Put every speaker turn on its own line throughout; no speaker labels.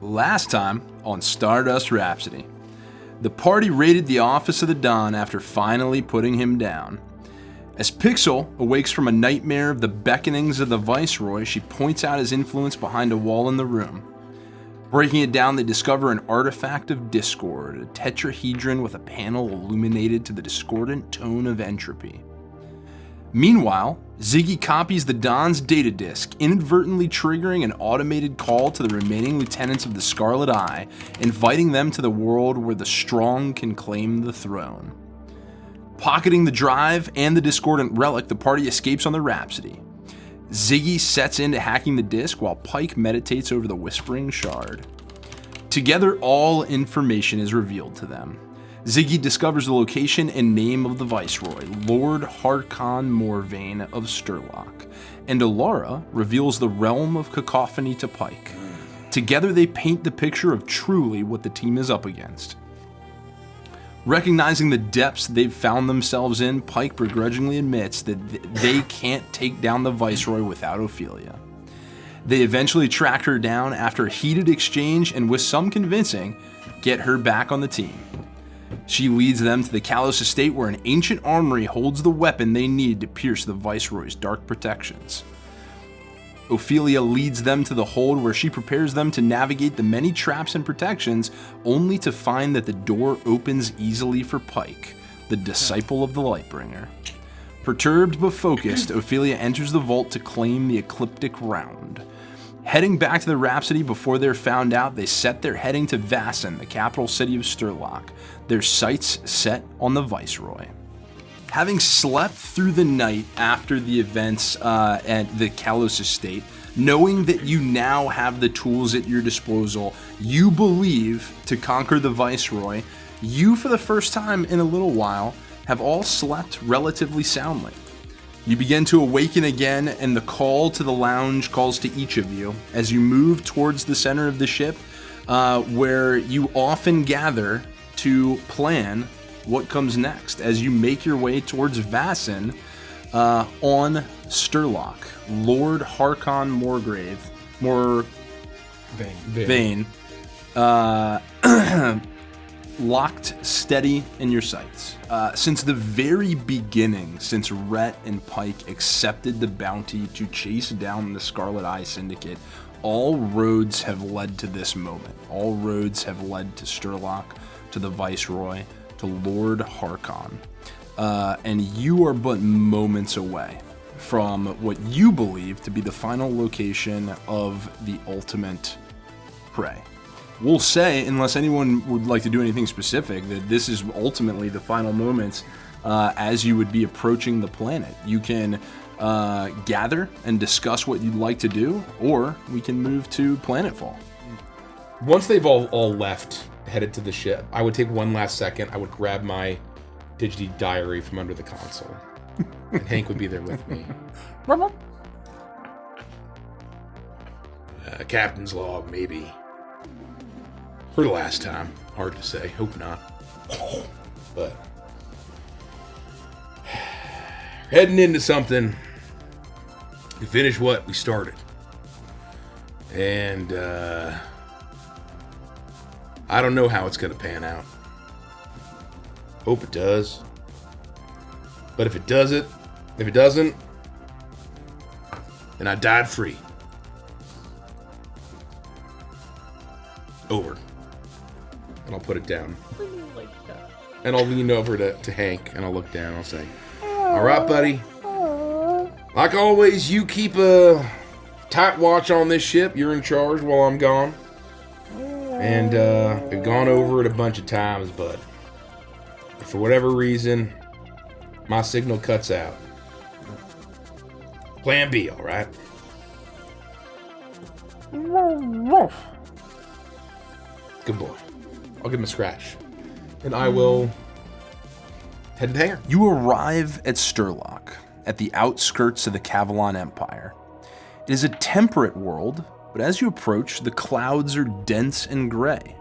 Last time on Stardust Rhapsody, the party raided the office of the Don after finally putting him down. As Pixel awakes from a nightmare of the beckonings of the Viceroy, she points out his influence behind a wall in the room. Breaking it down, they discover an artifact of discord, a tetrahedron with a panel illuminated to the discordant tone of entropy. Meanwhile, Ziggy copies the Don's data disk, inadvertently triggering an automated call to the remaining lieutenants of the Scarlet Eye, inviting them to the world where the strong can claim the throne. Pocketing the drive and the discordant relic, the party escapes on the Rhapsody. Ziggy sets into hacking the disk while Pike meditates over the Whispering Shard. Together, all information is revealed to them. Ziggy discovers the location and name of the Viceroy, Lord Harkon Morvain of Sturlock, and Alara reveals the realm of cacophony to Pike. Together they paint the picture of truly what the team is up against. Recognizing the depths they've found themselves in, Pike begrudgingly admits that they can't take down the Viceroy without Ophelia. They eventually track her down after a heated exchange and with some convincing, get her back on the team. She leads them to the Kalos estate where an ancient armory holds the weapon they need to pierce the Viceroy's dark protections. Ophelia leads them to the hold where she prepares them to navigate the many traps and protections, only to find that the door opens easily for Pike, the disciple of the Lightbringer. Perturbed but focused, Ophelia enters the vault to claim the ecliptic round. Heading back to the Rhapsody before they're found out, they set their heading to Vassin, the capital city of Sturlock, their sights set on the Viceroy. Having slept through the night after the events at the Kalos estate, knowing that you now have the tools at your disposal, you believe to conquer the Viceroy, you for the first time in a little while have all slept relatively soundly. You begin to awaken again, and the call to the lounge calls to each of you as you move towards the center of the ship, where you often gather to plan what comes next as you make your way towards Vassin on Sturlock. Lord Harkon Morvain locked steady in your sights. Since the very beginning, since Rhett and Pike accepted the bounty to chase down the Scarlet Eye Syndicate, all roads have led to this moment. All roads have led to Sturlock, to the Viceroy, to Lord Harkon. And you are but moments away from what you believe to be the final location of the ultimate prey. We'll say, unless anyone would like to do anything specific, that this is ultimately the final moments as you would be approaching the planet. You can gather and discuss what you'd like to do, or we can move to planetfall.
Once they've all left, headed to the ship, I would take one last second. I would grab my Digity diary from under the console. And Hank would be there with me. Captain's log, maybe. For the last time. Hard to say. Hope not. But heading into something to finish what we started. And I don't know how it's going to pan out. Hope it does. But if it doesn't, then I died free. Over. And I'll put it down. And I'll lean over to Hank, and I'll look down, and I'll say, all right, buddy. Like always, you keep a tight watch on this ship. You're in charge while I'm gone. And I've gone over it a bunch of times, but if for whatever reason, my signal cuts out. Plan B, all right? Good boy. I'll give him a scratch. And I will head to the hangar.
You arrive at Sturlock, at the outskirts of the Cavalon Empire. It is a temperate world, but as you approach, the clouds are dense and gray.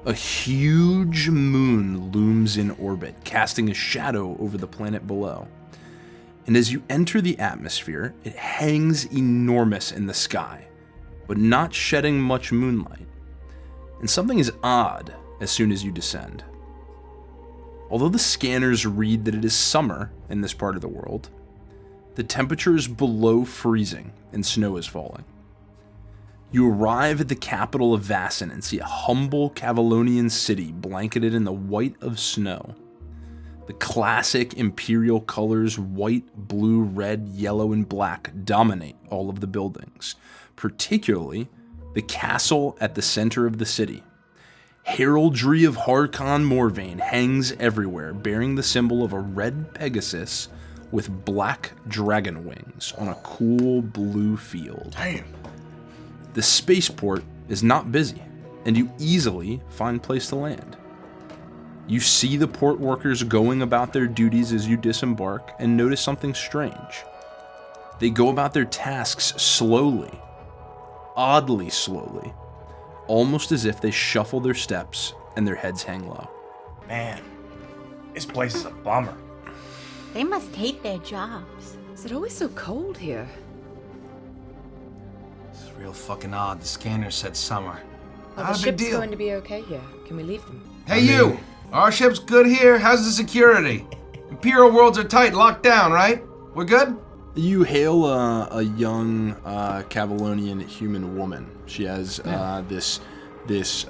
A huge moon looms in orbit, casting a shadow over the planet below. And as you enter the atmosphere, it hangs enormous in the sky, but not shedding much moonlight. and something is odd as soon as you descend. Although the scanners read that it is summer in this part of the world, the temperature is below freezing and snow is falling. You arrive at the capital of Vassin and see a humble Cavalonian city blanketed in the white of snow. The classic imperial colors, white, blue, red, yellow, and black, dominate all of the buildings, particularly the castle at the center of the city. Heraldry of Harkon Morvain hangs everywhere, bearing the symbol of a red Pegasus with black dragon wings on a cool blue field.
Damn.
The spaceport is not busy, and you easily find place to land. You see the port workers going about their duties as you disembark and notice something strange. They go about their tasks slowly, oddly slowly, almost as if they shuffle their steps and their heads hang low.
Man, this place is a bummer.
They must hate their jobs.
Is it always so cold here?
It's real fucking odd. The scanner said summer.
Are
Not
the
a big
ships
deal.
going to be okay here? Can we leave them?
Hey, you! Our ship's good here. How's the security? Imperial worlds are tight, locked down, right? We're good?
You hail a young Cavalonian human woman. She has this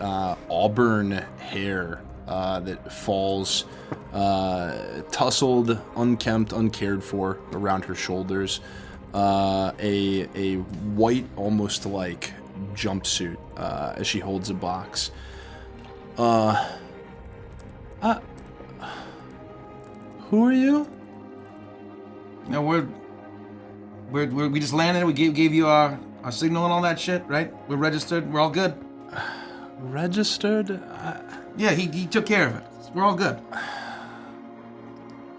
auburn hair that falls tousled, unkempt, uncared for around her shoulders. A white, almost like jumpsuit as she holds a box. Who are you?
No, we just landed. We gave you our signal and all that shit, right? We're registered. We're all good.
Registered?
Yeah, he took care of it. We're all good.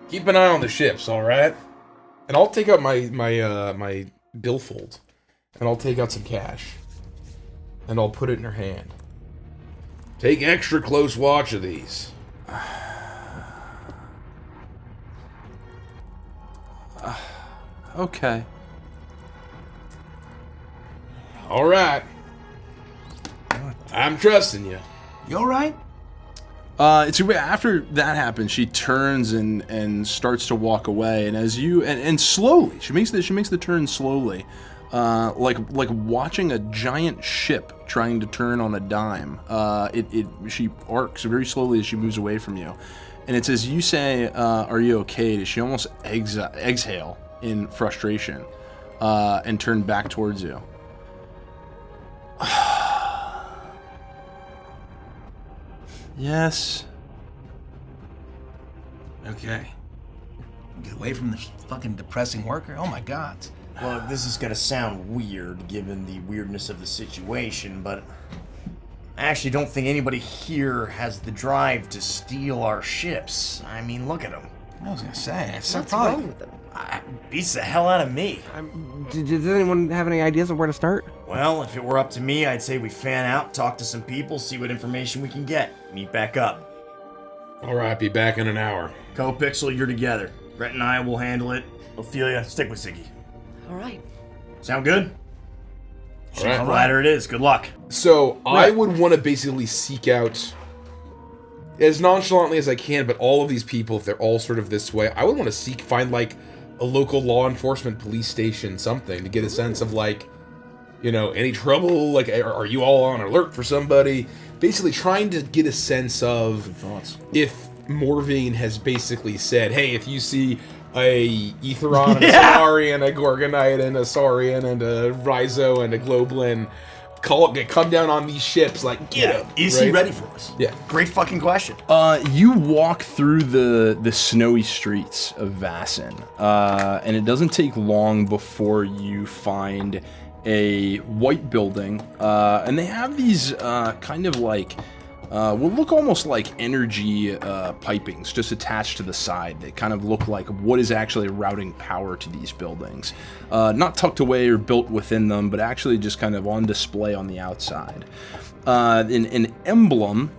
Keep an eye on the ships, all right? And I'll take out my billfold, and I'll take out some cash, and I'll put it in her hand. Take extra close watch of these.
Okay.
All right. I'm trusting you.
You all right?
It's after that happens, she turns and starts to walk away, and as you and slowly she makes the turn slowly, like watching a giant ship trying to turn on a dime. She arcs very slowly as she moves away from you, and it's as you say, "Are you okay?" She almost exhale in frustration, and turn back towards you. Yes.
Okay. Get away from this fucking depressing worker. Oh my god.
Well, this is gonna sound weird given the weirdness of the situation, but I actually don't think anybody here has the drive to steal our ships. I mean, look at them.
I was gonna say, it's
What's
probably
wrong with them?
Beats the hell out of me.
Does anyone have any ideas of where to start?
Well, if it were up to me, I'd say we fan out, talk to some people, see what information we can get. Meet back up.
All right, be back in an hour.
Co-Pixel, you're together. Brett and I will handle it. Ophelia, stick with Ziggy.
All right.
Sound good?
All right.
Ladder it is. Good luck.
So I would want to basically seek out, as nonchalantly as I can, but all of these people, if they're all sort of this way, I would want to find like a local law enforcement police station, something, to get a sense of like, you know, any trouble, like are you all on alert for somebody? Basically trying to get a sense of if Morvain has basically said, hey, if you see a Etheron and a Solarian, a Gorgonite and a Saurian and a Rhizo and a Globlin, come down on these ships, like, get him.
Is he ready for us?
Yeah.
Great fucking question.
You walk through the snowy streets of Vassin, and it doesn't take long before you find a white building, and they have these kind of like will look almost like energy pipings just attached to the side that kind of look like what is actually routing power to these buildings. Not tucked away or built within them, but actually just kind of on display on the outside. An emblem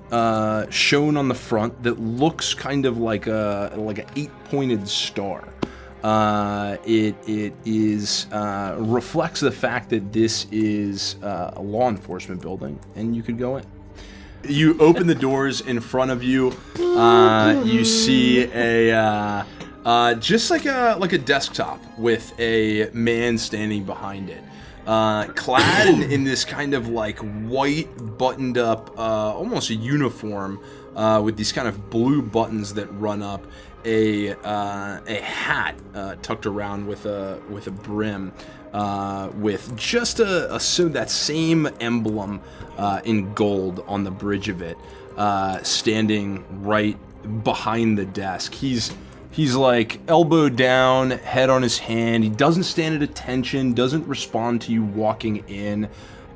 shown on the front that looks kind of like a 8-pointed star. It is reflects the fact that this is a law enforcement building, and you could go in. you open the doors in front of you. You see a just like a desktop with a man standing behind it, clad in this kind of like white buttoned up, almost a uniform, with these kind of blue buttons that run up. A hat tucked around with a brim, with just that same emblem in gold on the bridge of it, standing right behind the desk. He's like elbow down, head on his hand. He doesn't stand at attention, doesn't respond to you walking in.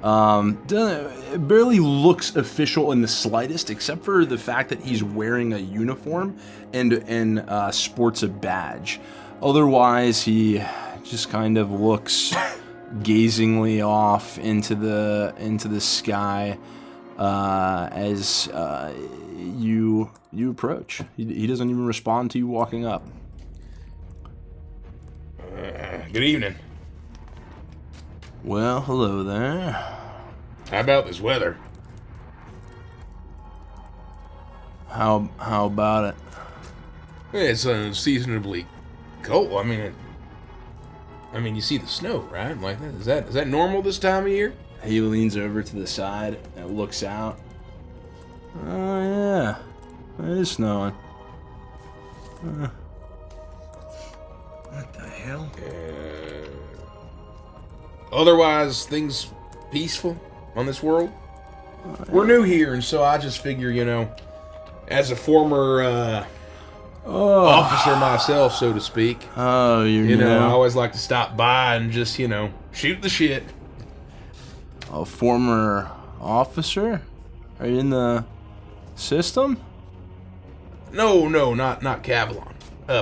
Barely looks official in the slightest, except for the fact that he's wearing a uniform and sports a badge. Otherwise, he just kind of looks gazingly off into the sky as you approach. He doesn't even respond to you walking up.
Good evening.
Well, hello there.
How about this weather?
How about it?
It's unseasonably cold. I mean, you see the snow, right? Like, is that normal this time of year?
He leans over to the side and looks out. Oh yeah, it is snowing.
What the hell?
Otherwise, things peaceful on this world. We're new here, and so I just figure, as a former officer myself, so to speak.
Oh,
I always like to stop by and just, shoot the shit.
A former officer? Are you in the system?
No, not Cavalon.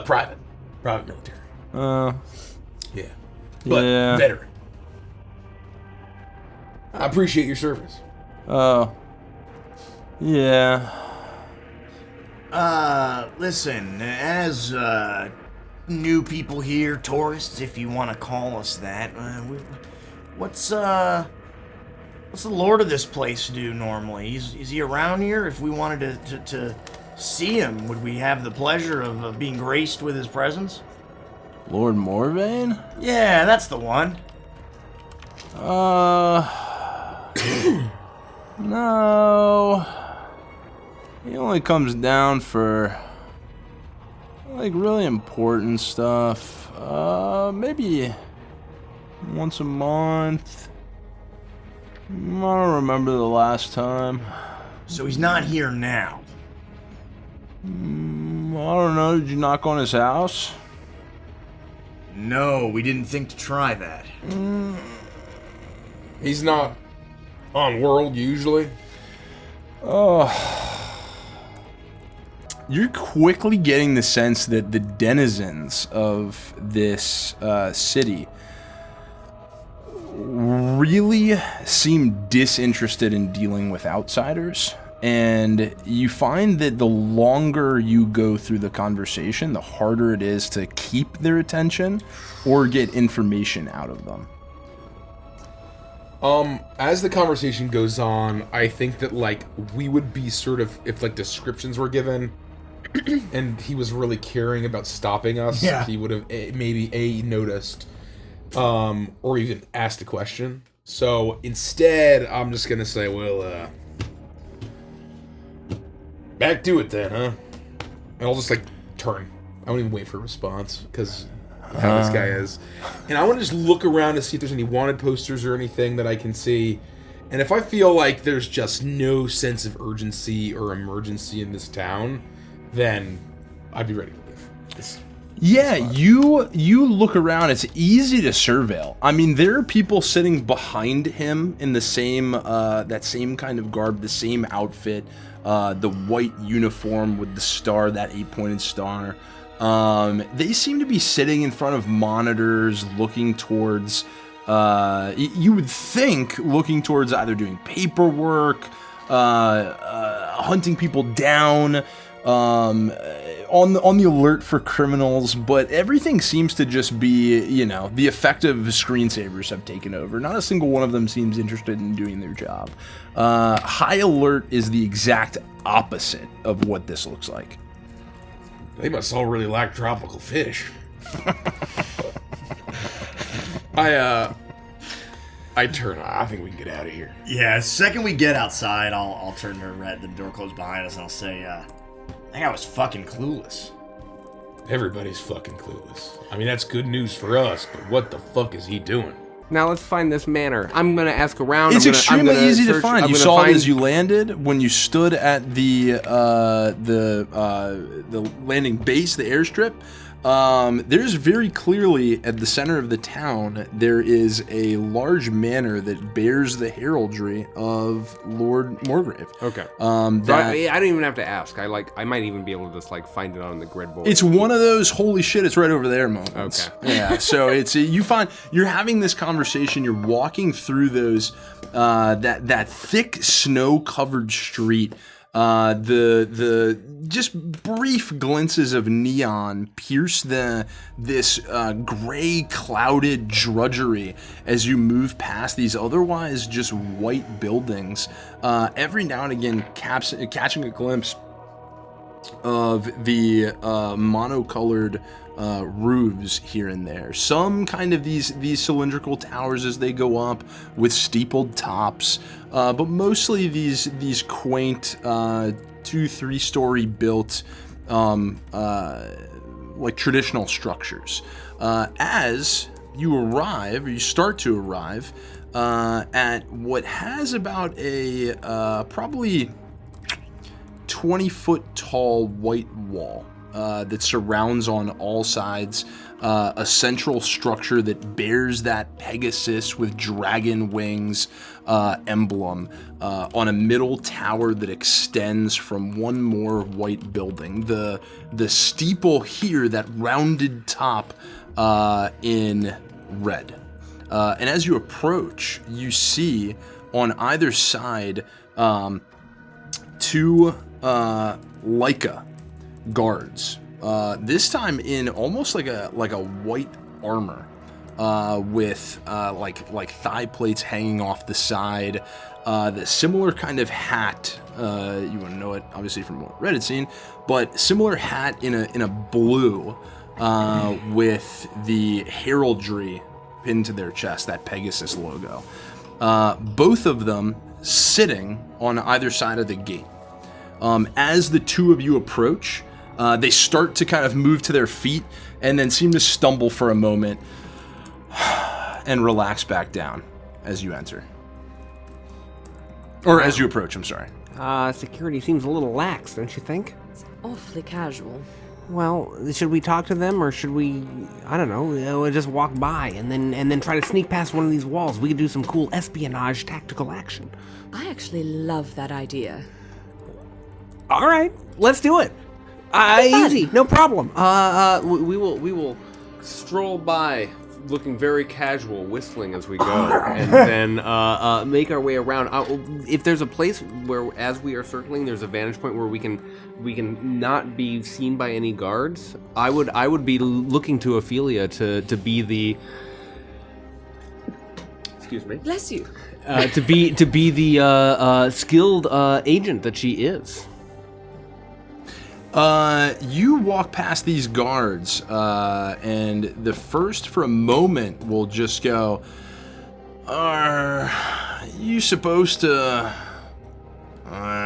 Private military. Yeah. But
yeah.
veteran. I appreciate your service.
Oh. Yeah.
Listen, as, new people here, tourists, if you want to call us that, what's the lord of this place do normally? Is he around here? If we wanted to see him, would we have the pleasure of being graced with his presence?
Lord Morvain?
Yeah, that's the one.
No. He only comes down for, like, really important stuff. Maybe once a month. I don't remember the last time.
So he's not here now.
I don't know. Did you knock on his house?
No, we didn't think to try that.
He's not on world usually.
You're quickly getting the sense that the denizens of this city really seem disinterested in dealing with outsiders. And you find that the longer you go through the conversation, the harder it is to keep their attention or get information out of them.
As the conversation goes on, I think that, like, we would be sort of, if, like, descriptions were given, and he was really caring about stopping us,
yeah,
he would have maybe noticed, or even asked a question. So, instead, I'm just gonna say, well, back to it then, huh? And I'll just, like, turn. I won't even wait for a response, because how this guy is. And I want to just look around to see if there's any wanted posters or anything that I can see. And if I feel like there's just no sense of urgency or emergency in this town, then I'd be ready to leave.
Yeah, you look around. It's easy to surveil. I mean, there are people sitting behind him in the same that same kind of garb, the same outfit, the white uniform with the star, that 8-pointed star. They seem to be sitting in front of monitors, looking towards. You would think looking towards either doing paperwork, hunting people down, on the alert for criminals, but everything seems to just be, the effective screensavers have taken over. Not a single one of them seems interested in doing their job. High alert is the exact opposite of what this looks like.
They must all really like tropical fish. I turn. I think we can get out of here.
Yeah, the second we get outside, I'll turn to Red, the door closed behind us, and I'll say, I think I was fucking clueless.
Everybody's fucking clueless. I mean, that's good news for us, but what the fuck is he doing?
Now let's find this manor. I'm gonna ask around.
It's extremely easy to
search.
find. You saw it as you landed. When you stood at the landing base, the airstrip. There's very clearly at the center of the town, there is a large manor that bears the heraldry of Lord Morgrave.
Okay. I don't even have to ask. I might even be able to just find it on the grid board.
It's one of those holy shit, it's right over there moments.
Okay.
Yeah. So you're having this conversation. You're walking through those that thick snow covered street. The just brief glimpses of neon pierce this gray clouded drudgery as you move past these otherwise just white buildings. Every now and again catching a glimpse of the monocolored roofs here and there. Some kind of these cylindrical towers as they go up with steepled tops, but mostly these quaint 2-3 story built like traditional structures. As you start to arrive at what has about a probably 20-foot tall white wall that surrounds on all sides a central structure that bears that Pegasus with dragon wings emblem on a middle tower that extends from one more white building. The steeple here, that rounded top in red. And as you approach, you see on either side two Leica guards. This time in almost like a white armor, with like thigh plates hanging off the side. The similar kind of hat. You wouldn't know it obviously from what Red had seen, but similar hat in a blue, with the heraldry pinned to their chest, that Pegasus logo. Both of them sitting on either side of the gate. As the two of you approach, they start to kind of move to their feet and then seem to stumble for a moment and relax back down as you enter. Or as you approach, I'm sorry.
Security seems a little lax, don't you think?
It's awfully casual.
Well, should we talk to them, or should we, I don't know, just walk by and then try to sneak past one of these walls? We could do some cool espionage tactical action.
I actually love that idea.
All right, let's do it. Easy, no problem. We will stroll by, looking very casual, whistling as we go, and then make our way around. If there's a place where, as we are circling, there's a vantage point where we can not be seen by any guards, I would be looking to Ophelia to be the. Excuse me.
Bless you.
To be the skilled agent that she is.
You walk past these guards, and the first for a moment will just go, "Are you supposed to?"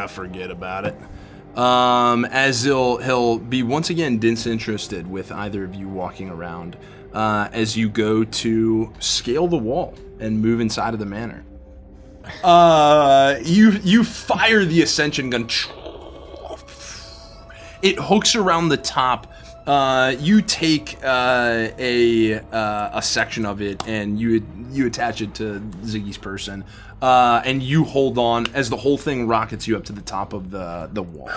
Forget about it. As he'll be once again disinterested with either of you walking around, as you go to scale the wall and move inside of the manor. You fire the ascension gun. It hooks around the top. You take a section of it and you attach it to Ziggy's person, and you hold on as the whole thing rockets you up to the top of the wall.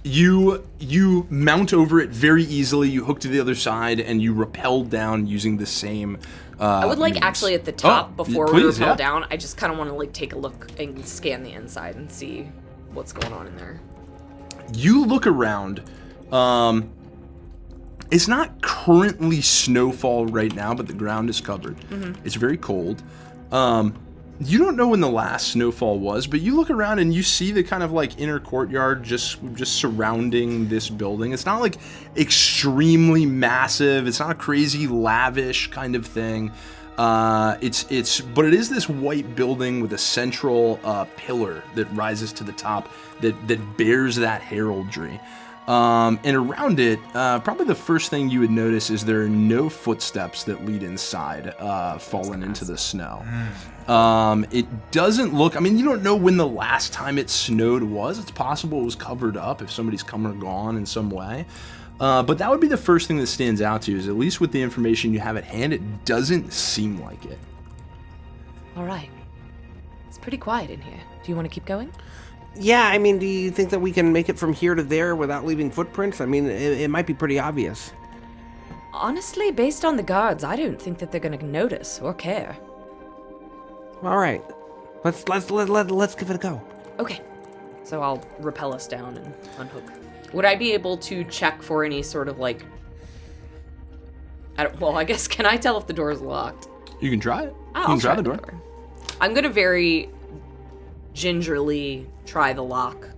You mount over it very easily. You hook to the other side and you rappel down using the same.
I would like
means.
actually at the top before
please,
we rappel
yeah.
down. I just kind of want to take a look and scan the inside and see what's going on in there.
You look around. It's not currently snowfall right now, but the ground is covered. It's very cold. You don't know when the last snowfall was, but you look around and you see the kind of like inner courtyard just surrounding this building. It's not like extremely massive. It's not a crazy lavish kind of thing. But it is this white building with a central pillar that rises to the top that bears that heraldry. And around it, probably the first thing you would notice is there are no footsteps that lead inside, fallen into the snow. It doesn't look, I mean, you don't know when the last time it snowed was. It's possible it was covered up if somebody's come or gone in some way. But that would be the first thing that stands out to you, is at least with the information you have at hand, it doesn't seem like it.
All right. It's pretty quiet in here. Do you want to keep going?
Yeah, I mean, do you think that we can make it from here to there without leaving footprints? I mean, it might be pretty obvious.
Honestly, based on the guards, I don't think that they're going to notice or care.
All right, let's give it a go.
Okay. So I'll rappel us down and unhook. Would I be able to check for any sort of like... I guess, can I tell if the door is locked?
You can try it.
I'll
You can try
try
the door.
I'm going to very gingerly try the lock.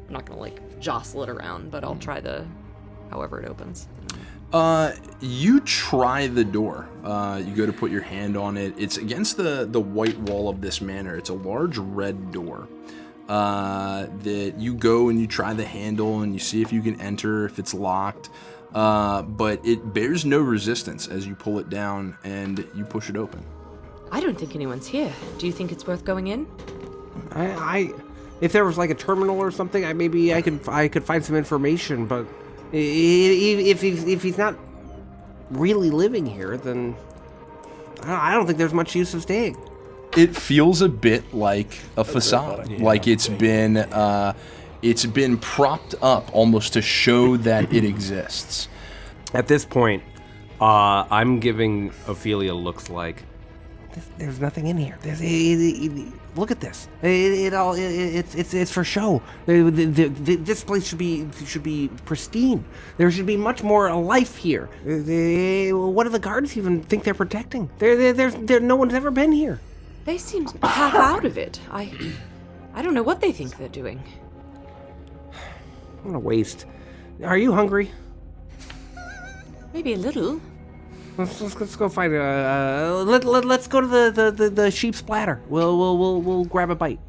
I'm not going to like jostle it around, but I'll try however it opens.
You try the door. You go to put your hand on it. It's against the white wall of this manor. It's a large red door. That you go and you try the handle and you see if you can enter, if it's locked. But it bears no resistance as you pull it down and you push it open.
I don't think anyone's here. Do you think it's worth going in?
If there was like a terminal or something, maybe I could find some information. But if he's not really living here, then I don't think there's much use of staying.
It feels a bit like a facade, like it's been propped up almost to show that it exists.
At this point, I'm giving Ophelia looks like there's nothing in here. Look at this. It's for show. This place should be pristine. There should be much more life here. What do the guards even think they're protecting? No one's ever been here.
They seem half out of it. I don't know what they think they're doing.
What a waste. Are you hungry?
Maybe a little.
Let's go find let's go to the sheep's platter. We'll grab a bite.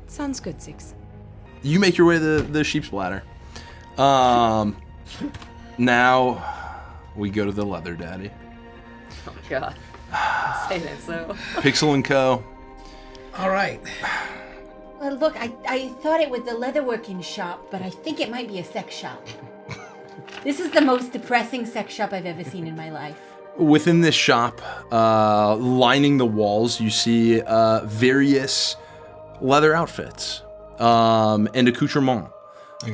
Sounds good, Six.
You make your way to the sheep's bladder. Now we go to the leather daddy.
Oh God. Say that so.
Pixel & Co.
All right.
Well, look, I thought it was the leatherworking shop, but I think it might be a sex shop. This is the most depressing sex shop I've ever seen in my life.
Within this shop, lining the walls, you see various leather outfits and accoutrements. Okay.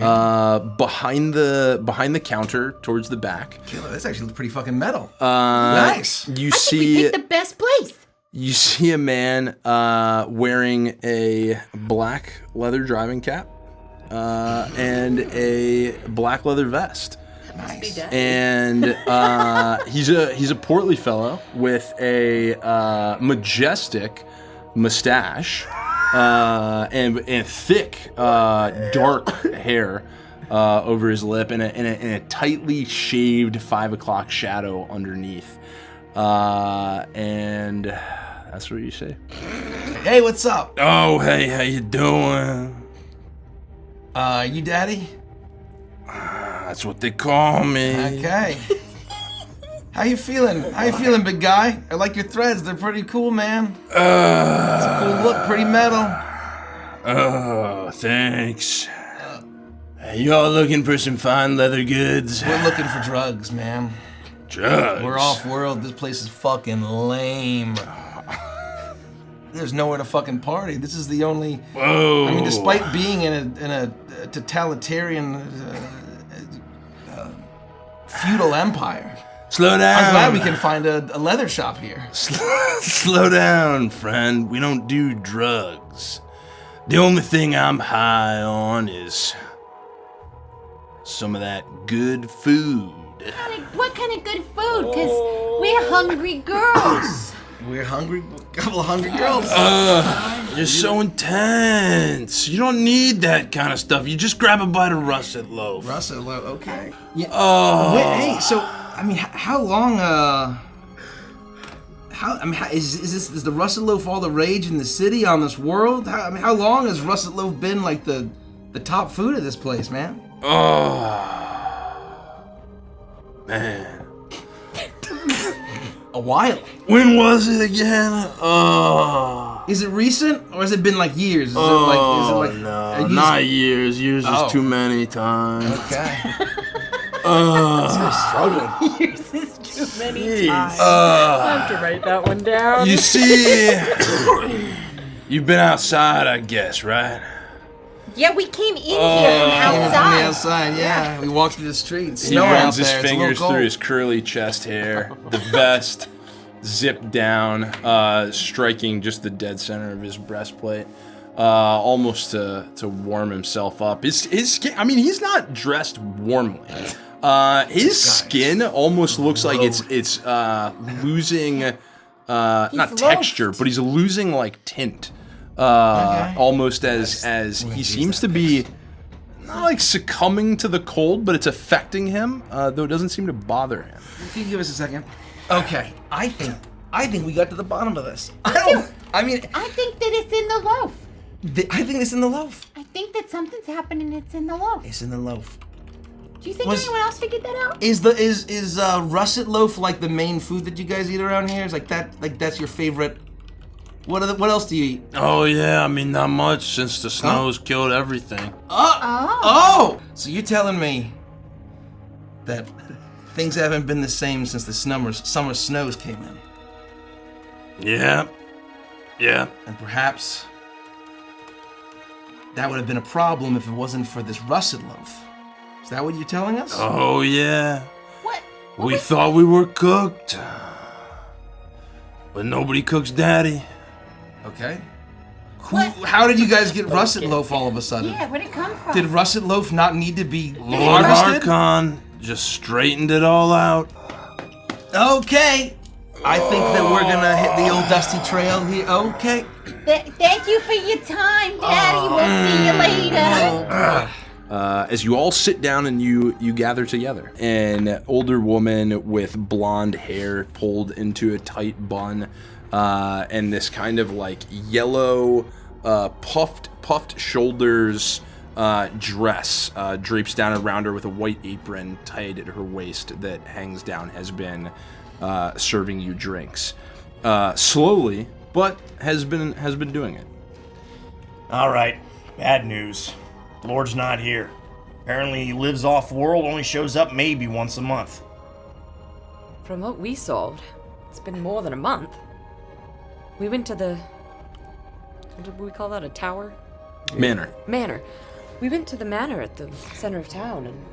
Behind the counter, towards the back.
Killer, this actually looks pretty fucking metal.
I
Nice.
think we picked the best place.
You see a man wearing a black leather driving cap and a black leather vest.
Nice.
And he's a portly fellow with a majestic mustache and thick dark hair over his lip and a tightly shaved 5 o'clock shadow underneath. And that's what you say.
Hey, what's up?
Oh, hey, how you doing?
You daddy?
That's what they call me.
Okay. How you feeling? Big guy? I like your threads. They're pretty cool, man. It's a cool look, pretty metal.
Oh, thanks. You all looking for some fine leather goods?
We're looking for drugs, man.
Drugs?
We're off-world. This place is fucking lame. There's nowhere to fucking party. This is the only...
Whoa.
I mean, despite being in a totalitarian feudal empire.
Slow down.
I'm glad we can find a leather shop here.
Slow down, friend. We don't do drugs. The only thing I'm high on is some of that good food.
What kind of good food? Because we're hungry girls.
We're hungry. A couple of hungry girls.
You're so intense. You don't need that kind of stuff. You just grab a bite of russet loaf.
Russet loaf, okay. Yeah. Wait, hey, so I mean, how long? Is the russet loaf all the rage in the city on this world? How long has russet loaf been like the top food of this place, man?
Man.
A while.
When was it again?
Is it recent or has it been like years? Is
No,
it like
not years. Years is too many times.
Okay.
Struggling.
Yours is too many times. I have to write that one down.
You see, you've been outside, I guess, right?
Yeah, we came in here from outside.
From the outside, yeah. We walked through the street.
He
Snow out
runs his
there. It's a little
fingers
cold.
through his curly chest hair, the vest zipped down, striking just the dead center of his breastplate, almost to warm himself up. His skin, I mean, he's not dressed warmly. His skin almost looks like it's losing not texture, but he's losing like tint. Almost as he seems to be not like succumbing to the cold, but it's affecting him, though it doesn't seem to bother him.
Can you give us a second? Okay, I think we got to the bottom of this.
I think that it's in the loaf.
I think it's in the loaf.
I think that something's happening. It's in the loaf.
It's in the loaf.
Do you think anyone else figured that out?
Is russet loaf like the main food that you guys eat around here? Is like that? Like that's your favorite? What else do you eat?
Oh yeah, I mean not much since the snow's killed everything.
Oh! So you're telling me that things haven't been the same since the summer snows came in?
Yeah.
And perhaps that would have been a problem if it wasn't for this russet loaf. Is that what you're telling us?
Oh yeah.
What?
We thought we were cooked, but nobody cooks Daddy.
Okay.
What?
How did you guys get russet loaf all of a sudden?
Yeah, where'd it come from?
Did russet loaf not need to be
Lord
harvested?
Harkon just straightened it all out.
Okay. I think that we're gonna hit the old dusty trail here. Okay.
Thank you for your time, Daddy. We'll see you later.
As you all sit down and you gather together, an older woman with blonde hair pulled into a tight bun, and this kind of like yellow puffed shoulders dress drapes down around her with a white apron tied at her waist that hangs down, has been serving you drinks slowly, but has been doing it.
All right, bad news. Lord's not here. Apparently he lives off-world, only shows up maybe once a month.
From what we solved, it's been more than a month. We went to the... What did we call that? A tower?
Manor.
Manor. We went to the manor at the center of town, and...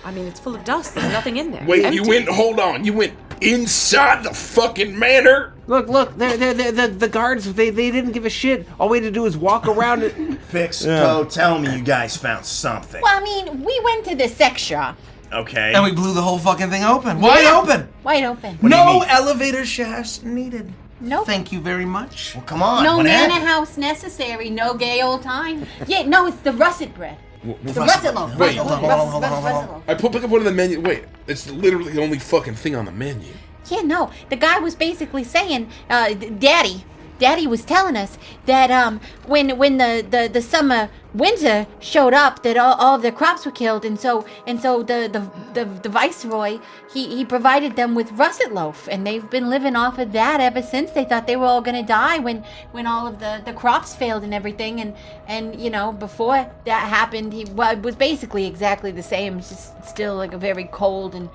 I mean, it's full of dust. There's nothing in there.
Wait,
It's
you
empty.
hold on, you went inside the fucking manor?
Look, the guards, they didn't give a shit. All we had to do was walk around it.
Pix, go tell me you guys found something.
Well, I mean, we went to the sex shop.
Okay.
And we blew the whole fucking thing open. Wide open.
Wide open.
do you
No
mean?
elevator shafts needed.
Nope.
Thank you very much.
Well, come on.
No
what
manor
happened?
house necessary. No gay old time. Yeah, no, it's the russet bread. The russet loaf.
Wait,
Russet
hold on.
loaf.
I pick up one of the menu. Wait, it's literally the only fucking thing on the menu.
Yeah, no. The guy was basically saying, Daddy was telling us that when the winter showed up, that all of their crops were killed, and so the viceroy he provided them with russet loaf, and they've been living off of that ever since. They thought they were all gonna die when all of the crops failed and everything, and you know, before that happened, it was basically exactly the same, just still like a very cold and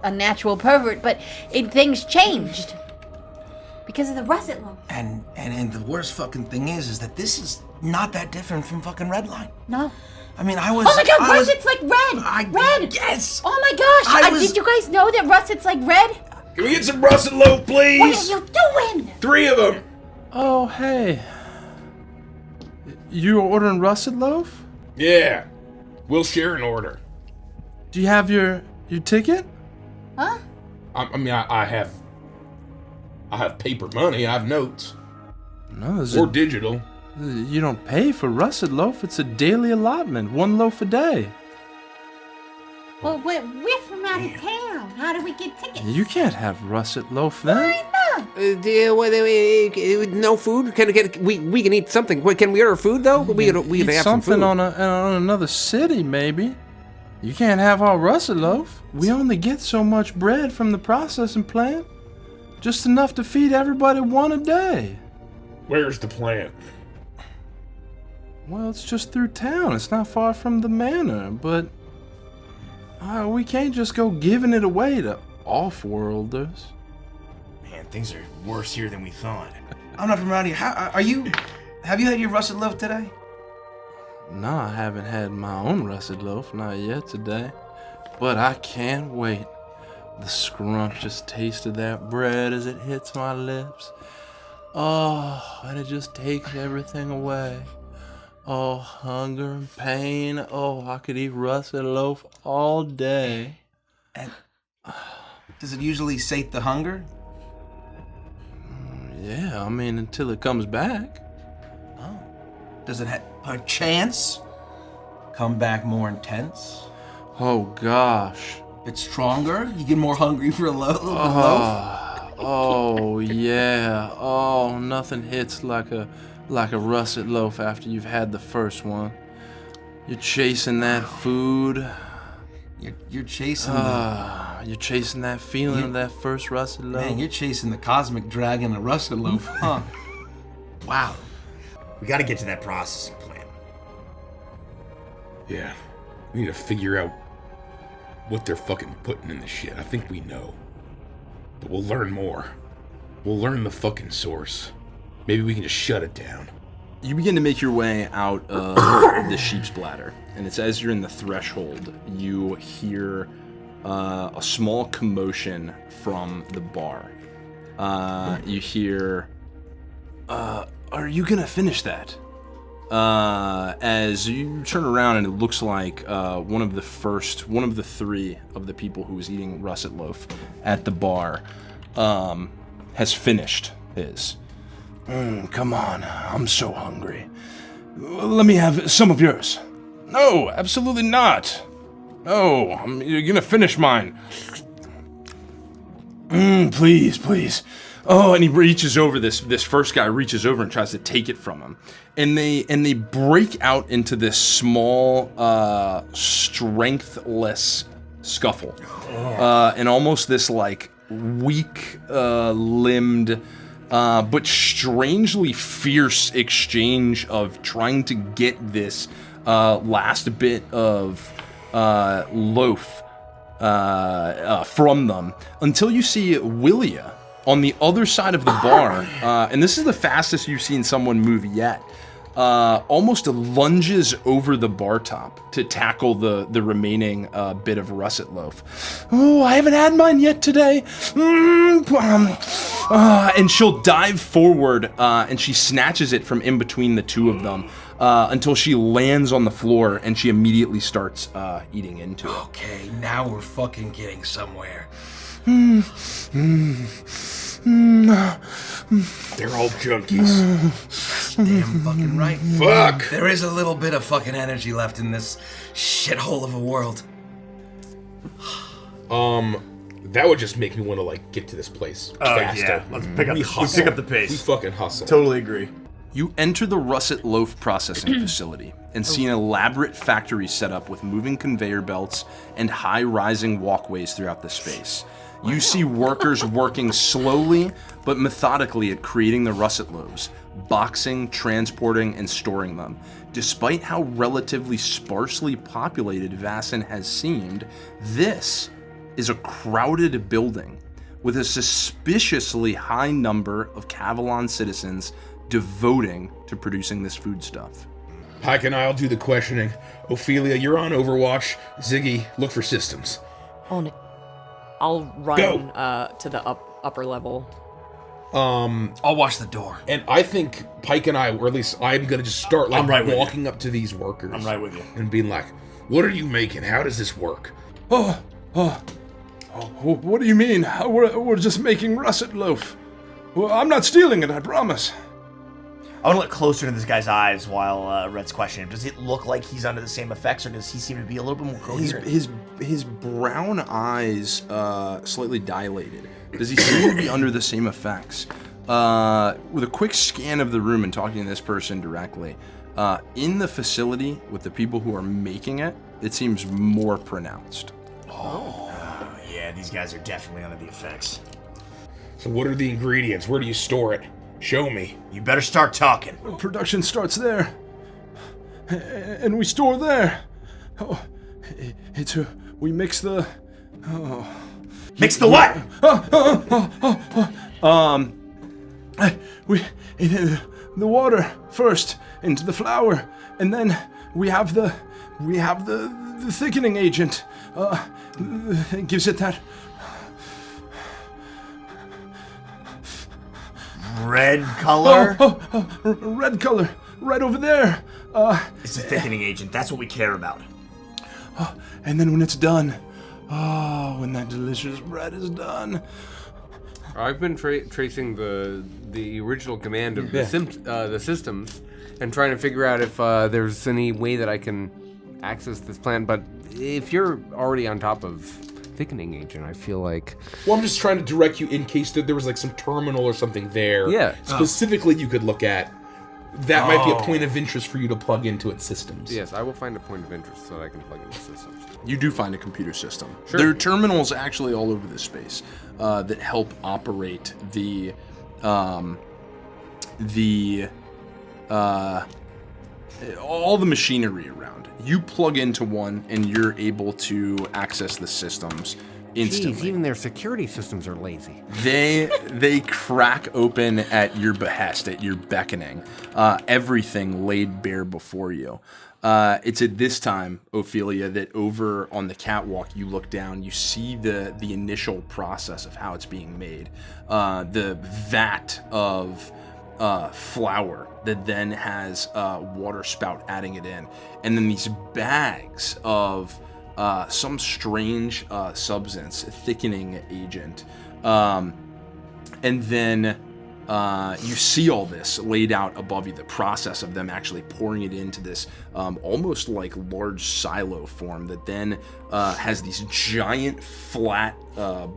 unnatural pervert, but things changed. Because of the russet loaf.
And the worst fucking thing is that this is not that different from fucking Redline.
No.
I mean, I was.
Oh my god,
I was-
russet's like red! Red!
Yes!
Oh my gosh! Did you guys know that russet's like red?
Can we get some russet loaf, please?
What are you doing?
3 of them.
Oh, hey. You ordering russet loaf?
Yeah, we'll share an order.
Do you have your ticket?
Huh?
I mean, I have paper money. I have notes.
No,
Or digital.
you don't pay for russet loaf. It's a daily allotment, 1 loaf a day.
Well, we're from out of town. How do we get tickets?
You can't have russet loaf then.
Why not?
No food? We can eat something. Can we order food though? We can
Eat
have some
something
food.
on another city, maybe. You can't have our russet loaf. We only get so much bread from the processing plant. Just enough to feed everybody 1 a day.
Where's the plant?
Well, it's just through town. It's not far from the manor, but we can't just go giving it away to off-worlders.
Man, things are worse here than we thought.
I'm not from around here. Have you had your russet loaf today?
No, I haven't had my own russet loaf, not yet today. But I can't wait. The scrumptious taste of that bread as it hits my lips. Oh, and it just takes everything away. Oh, hunger and pain. Oh, I could eat russet loaf all day.
And does it usually sate the hunger?
Yeah, I mean, until it comes back.
Oh. Does it per chance come back more intense?
Oh, gosh.
A bit stronger? You get more hungry for a loaf?
Oh, yeah. Oh, nothing hits like a russet loaf after you've had the first one. You're chasing that food.
You're chasing
You're chasing that feeling of that first russet loaf.
Man, you're chasing the cosmic dragon of russet loaf, huh? Wow.
We gotta get to that processing plant.
Yeah. We need to figure out what they're fucking putting in the shit. I think we know. But we'll learn more. We'll learn the fucking source. Maybe we can just shut it down.
You begin to make your way out of the sheep's bladder, and it's as you're in the threshold, you hear a small commotion from the bar. You hear, are you gonna finish that? As you turn around and it looks like one of the 3 of the people who was eating russet loaf at the bar has finished his. Come on, I'm so hungry. Let me have some of yours. No, absolutely not. No, you're gonna finish mine. Please. Oh, and he reaches over, this first guy reaches over and tries to take it from him. And they break out into this small, strengthless scuffle. And almost this like weak limbed but strangely fierce exchange of trying to get this last bit of loaf from them, until you see Willia on the other side of the bar, and this is the fastest you've seen someone move yet, almost lunges over the bar top to tackle the remaining bit of russet loaf. Oh, I haven't had mine yet today. And she'll dive forward, and she snatches it from in between the two of them until she lands on the floor, and she immediately starts eating into it.
Okay, now we're fucking getting somewhere.
They're all junkies.
Damn fucking right.
Fuck!
There is a little bit of fucking energy left in this shithole of a world.
That would just make me want to like get to this place faster.
Yeah. Let's pick up the pace.
We fucking hustle.
Totally agree.
You enter the russet loaf processing facility and see an elaborate factory setup with moving conveyor belts and high-rising walkways throughout the space. You see workers working slowly but methodically at creating the russet loaves, boxing, transporting, and storing them. Despite how relatively sparsely populated Vassin has seemed, this is a crowded building with a suspiciously high number of Cavalon citizens devoting to producing this foodstuff.
Pike and I'll do the questioning. Ophelia, you're on Overwatch. Ziggy, look for systems.
On it. I'll run to the upper level.
I'll watch the door.
And I think Pike and I, or at least I'm gonna just start like
I'm right with
walking up to these workers.
I'm right with you.
And being like, what are you making? How does this work?
What do you mean? We're just making russet loaf. Well, I'm not stealing it, I promise.
I want to look closer to this guy's eyes while Red's questioning him. Does it look like he's under the same effects, or does he seem to be a little bit more coherent?
His brown eyes slightly dilated. Does he seem to be under the same effects? With a quick scan of the room and talking to this person directly, in the facility with the people who are making it, it seems more pronounced.
Yeah, these guys are definitely under the effects.
So what are the ingredients? Where do you store it? Show me.
You better start talking.
Production starts there, and we store there. We mix the.
Mix the what?
The water first into the flour, and then we have the thickening agent. It gives it that
Red color?
red color, right over there.
It's a thickening agent. That's what we care about.
And then when it's done, when that delicious bread is done.
I've been tracing the original command of the systems and trying to figure out if there's any way that I can access this plan. But if you're already on top of thickening agent, I feel like...
Well, I'm just trying to direct you in case that there was like some terminal or something there.
Yeah.
Specifically you could look at. That might be a point of interest for you to plug into its systems.
Yes, I will find a point of interest so that I can plug into systems.
You do find a computer system.
Sure.
There are terminals actually all over this space that help operate all the machinery around. You plug into one, and you're able to access the systems instantly.
Jeez, even their security systems are lazy.
They crack open at your behest, at your beckoning. Everything laid bare before you. It's at this time, Ophelia, that over on the catwalk you look down, you see the initial process of how it's being made. The vat of flour that then has water spout adding it in. And then these bags of some strange substance, a thickening agent. And then you see all this laid out above you, the process of them actually pouring it into this almost like large silo form that then has these giant flat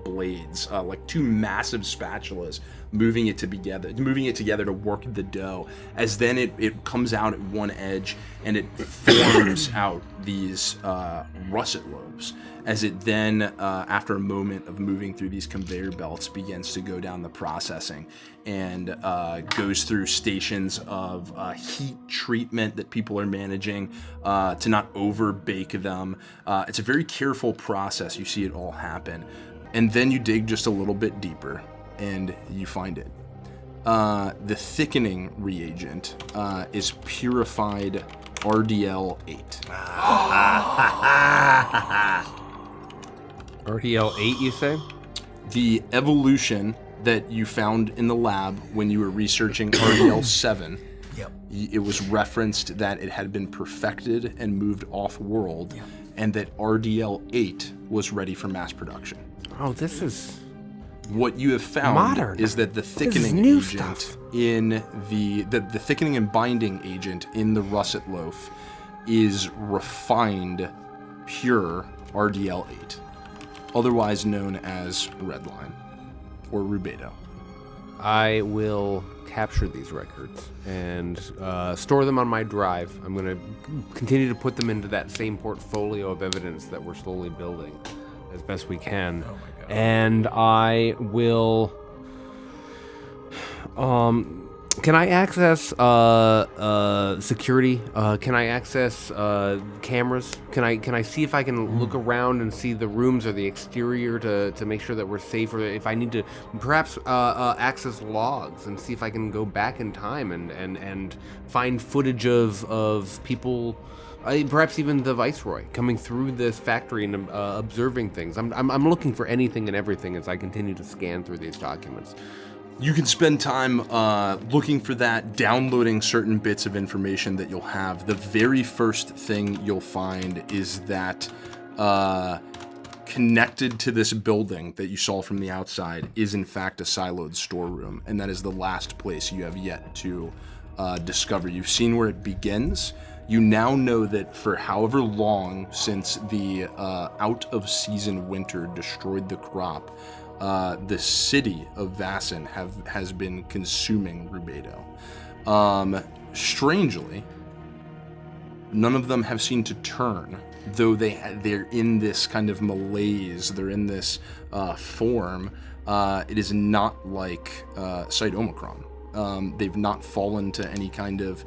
blades, like two massive spatulas, moving it together to work the dough, as then it comes out at one edge and it forms out these russet loaves, as it then after a moment of moving through these conveyor belts begins to go down the processing and goes through stations of heat treatment that people are managing to not over bake them. It's a very careful process. You see it all happen, and then you dig just a little bit deeper and you find it. The thickening reagent is purified RDL8.
RDL8, you say?
The evolution that you found in the lab when you were researching RDL7,
Yep.
it was referenced that it had been perfected and moved off-world, and that RDL8 was ready for mass production.
Oh, this is...
What you have found
modern.
is that the thickening
new
agent
stuff.
in the thickening and binding agent in the russet loaf is refined, pure RDL8, otherwise known as Redline or Rubedo.
I will capture these records and store them on my drive. I'm going to continue to put them into that same portfolio of evidence that we're slowly building as best we can. Oh my God. And I will... can I access security? Can I access cameras? Can I see if I can look around and see the rooms or the exterior to make sure that we're safe, or if I need to perhaps access logs and see if I can go back in time and find footage of people, perhaps even the Viceroy coming through this factory and observing things. I'm looking for anything and everything as I continue to scan through these documents.
You can spend time looking for that, downloading certain bits of information that you'll have. The very first thing you'll find is that connected to this building that you saw from the outside is in fact a siloed storeroom, and that is the last place you have yet to discover. You've seen where it begins. You now know that for however long since the out-of-season winter destroyed the crop, the city of Vassin has been consuming rubedo. Strangely, none of them have seemed to turn, though they're in this kind of malaise. They're in this form. It is not like Site Omicron. They've not fallen to any kind of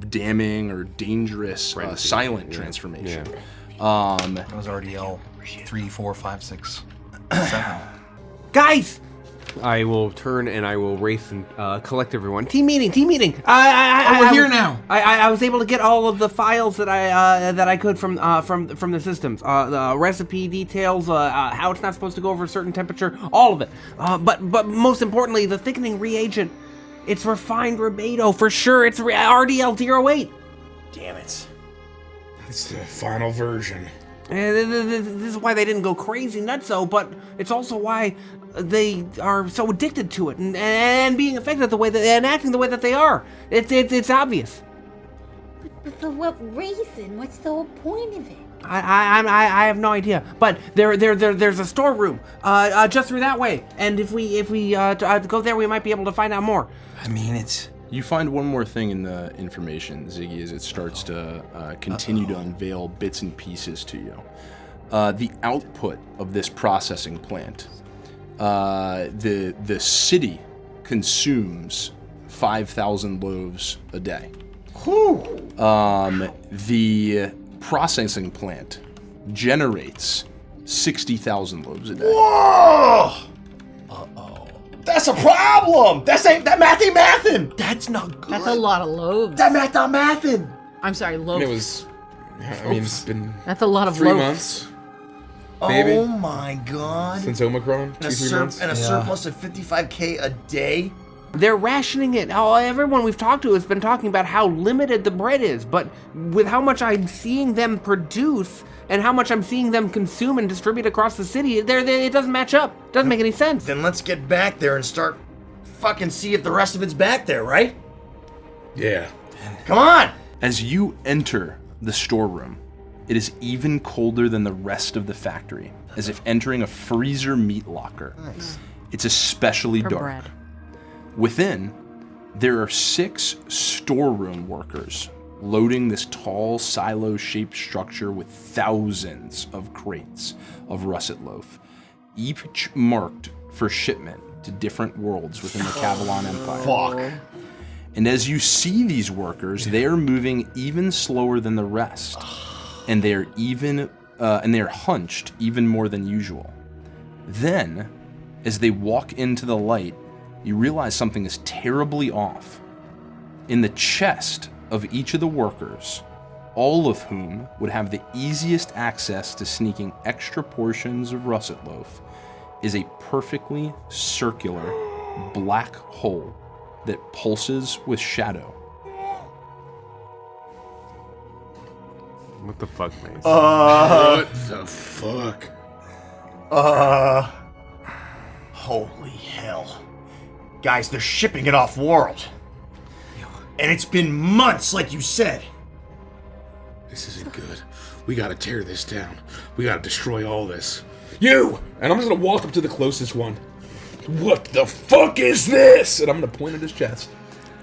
damning or dangerous silent transformation.
That was already L 3, 4, 5, 6, 7.
Guys! I will turn and I will race and collect everyone. Team meeting.
We're here now.
I was able to get all of the files that I could from the systems. The recipe details, how it's not supposed to go over a certain temperature, all of it. But most importantly, the thickening reagent. It's refined rubedo for sure. It's RDL-08.
Damn it.
It's the final version.
This is why they didn't go crazy nutso, but it's also why they are so addicted to it and being affected the way that and acting the way that they are. It's obvious.
But for what reason? What's the whole point of it?
I have no idea. But there's a storeroom just through that way, and if we go there, we might be able to find out more.
I mean, it's...
You find one more thing in the information, Ziggy, as it starts to continue to unveil bits and pieces to you. The output of this processing plant, the city consumes 5,000 loaves a day. The processing plant generates 60,000 loaves a day.
Whoa! That's a problem! That math ain't mathin'!
That's not good.
That's a lot of loaves.
That math not mathin'!
I'm sorry, loaves.
It was. I mean, it's been
That's a lot of
3
loaves.
months. Maybe.
Oh my god.
Since Omicron, 2-3 months.
And a surplus of 55K a day?
They're rationing it. Everyone we've talked to has been talking about how limited the bread is, but with how much I'm seeing them produce and how much I'm seeing them consume and distribute across the city, it doesn't match up. It doesn't make any sense.
Then let's get back there and start fucking see if the rest of it's back there, right?
Yeah.
Come on!
As you enter the storeroom, it is even colder than the rest of the factory, as if entering a freezer meat locker.
Nice.
It's especially dark.
bread.
Within, there are 6 storeroom workers loading this tall silo-shaped structure with thousands of crates of russet loaf, each marked for shipment to different worlds within the Cavalon Empire.
Fuck.
And as you see these workers, they are moving even slower than the rest, and they are hunched even more than usual. Then, as they walk into the light, you realize something is terribly off. In the chest of each of the workers, all of whom would have the easiest access to sneaking extra portions of russet loaf, is a perfectly circular black hole that pulses with shadow.
What the fuck, man?
What the fuck?
Holy hell. Guys, they're shipping it off-world. And it's been months, like you said.
This isn't good. We gotta tear this down. We gotta destroy all this. You! And I'm just gonna walk up to the closest one. What the fuck is this? And I'm gonna point at his chest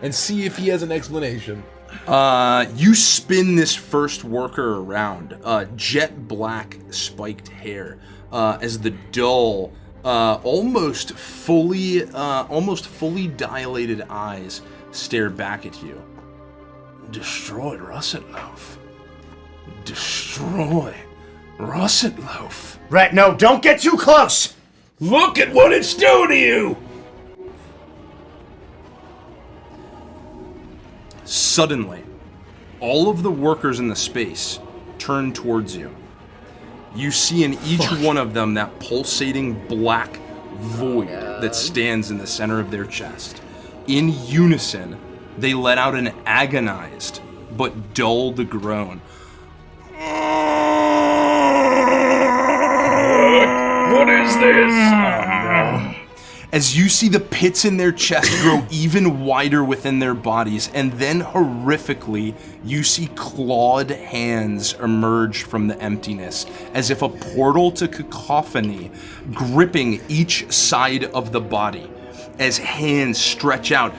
and see if he has an explanation.
You spin this first worker around, jet black spiked hair, as the dull, almost fully dilated eyes stare back at you. Destroyed russet loaf. Destroy russet loaf.
Right, no, don't get too close!
Look at what it's doing to you!
Suddenly, all of the workers in the space turn towards you. You see in each one of them that pulsating black void that stands in the center of their chest. In unison, they let out an agonized but dulled groan.
What is this? Oh, no.
As you see the pits in their chest grow even wider within their bodies, and then horrifically, you see clawed hands emerge from the emptiness, as if a portal to cacophony, gripping each side of the body, as hands stretch out.